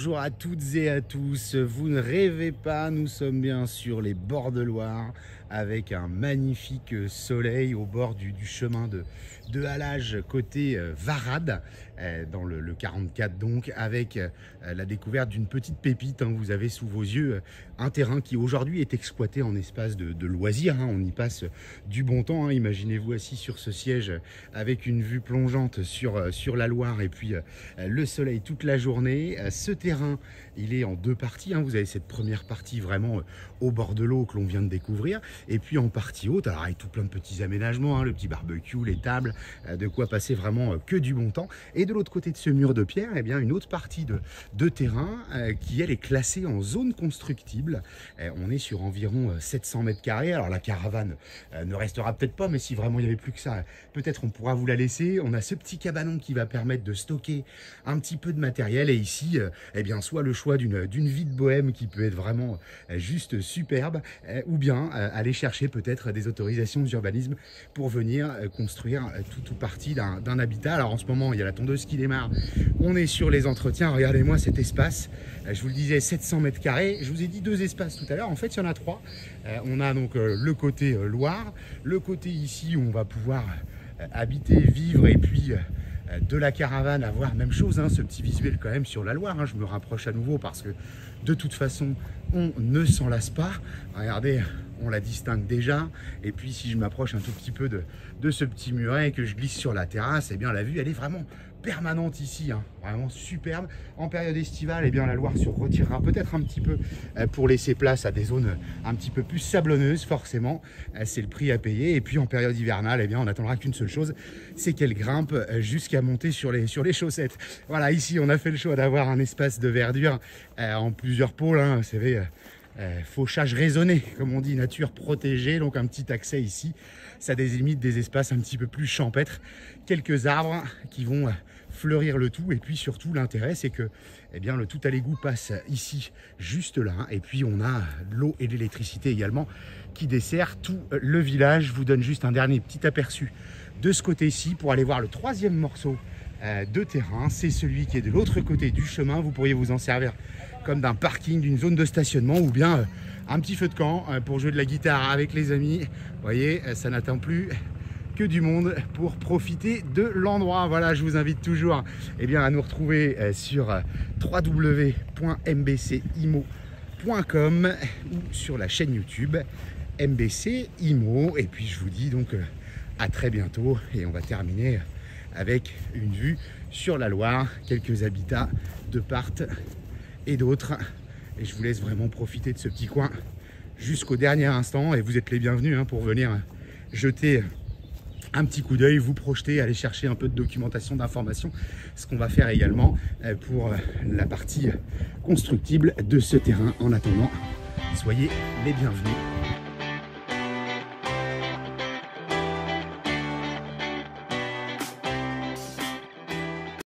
Bonjour à toutes et à tous, vous ne rêvez pas, nous sommes bien sur les bords de Loire avec un magnifique soleil au bord du chemin de halage côté Varade, dans le 44 donc, avec la découverte d'une petite pépite. Vous avez sous vos yeux un terrain qui aujourd'hui est exploité en espace de loisirs, on y passe du bon temps, imaginez-vous assis sur ce siège avec une vue plongeante sur la Loire et puis le soleil toute la journée. Ce terrain, il est en deux parties, vous avez cette première partie vraiment au bord de l'eau que l'on vient de découvrir, et puis en partie haute, alors avec tout plein de petits aménagements, le petit barbecue, les tables, de quoi passer vraiment que du bon temps. Et de l'autre côté de ce mur de pierre, eh bien une autre partie de terrain qui elle est classée en zone constructible. On est sur environ 700 mètres carrés. Alors la caravane ne restera peut-être pas, mais si vraiment il n'y avait plus que ça, peut-être on pourra vous la laisser. On a ce petit cabanon qui va permettre de stocker un petit peu de matériel, et ici eh bien soit le choix d'une vie de bohème qui peut être vraiment juste superbe, ou bien aller chercher peut-être des autorisations d'urbanisme pour venir construire tout partie d'un habitat. Alors en ce moment il y a la tondeuse qui démarre, on est sur les entretiens. Regardez-moi cet espace, je vous le disais, 700 mètres carrés. Je vous ai dit deux espaces tout à l'heure, en fait il y en a trois. On a donc le côté Loire, le côté ici où on va pouvoir habiter, vivre, et puis de la caravane avoir même chose, ce petit visuel quand même sur la Loire. Je me rapproche à nouveau parce que de toute façon on ne s'en lasse pas. Regardez, on la distingue déjà, et puis si je m'approche un tout petit peu de ce petit muret et que je glisse sur la terrasse, eh bien la vue elle est vraiment permanente ici, vraiment superbe. En période estivale, eh bien la Loire se retirera peut-être un petit peu pour laisser place à des zones un petit peu plus sablonneuses. Forcément, c'est le prix à payer. Et puis en période hivernale, eh bien on n'attendra qu'une seule chose, c'est qu'elle grimpe jusqu'à monter sur les chaussettes. Voilà, ici on a fait le choix d'avoir un espace de verdure en plusieurs pôles, vous savez, fauchage raisonné, comme on dit, nature protégée, donc un petit accès ici. Ça délimite des espaces un petit peu plus champêtres, quelques arbres qui vont fleurir le tout, et puis surtout l'intérêt c'est que eh bien, le tout à l'égout passe ici, juste là, et puis on a l'eau et l'électricité également qui dessert tout le village. Je vous donne juste un dernier petit aperçu de ce côté-ci pour aller voir le troisième morceau de terrain. C'est celui qui est de l'autre côté du chemin. Vous pourriez vous en servir comme d'un parking, d'une zone de stationnement, ou bien un petit feu de camp pour jouer de la guitare avec les amis. Vous voyez, ça n'attend plus que du monde pour profiter de l'endroit. Voilà, je vous invite toujours à nous retrouver sur www.mbcimo.com ou sur la chaîne YouTube MBC Imo. Et puis je vous dis donc à très bientôt, et on va terminer avec une vue sur la Loire, quelques habitats de part et d'autre, et je vous laisse vraiment profiter de ce petit coin jusqu'au dernier instant. Et vous êtes les bienvenus pour venir jeter un petit coup d'œil, vous projeter, aller chercher un peu de documentation, d'information, ce qu'on va faire également pour la partie constructible de ce terrain. En attendant, soyez les bienvenus.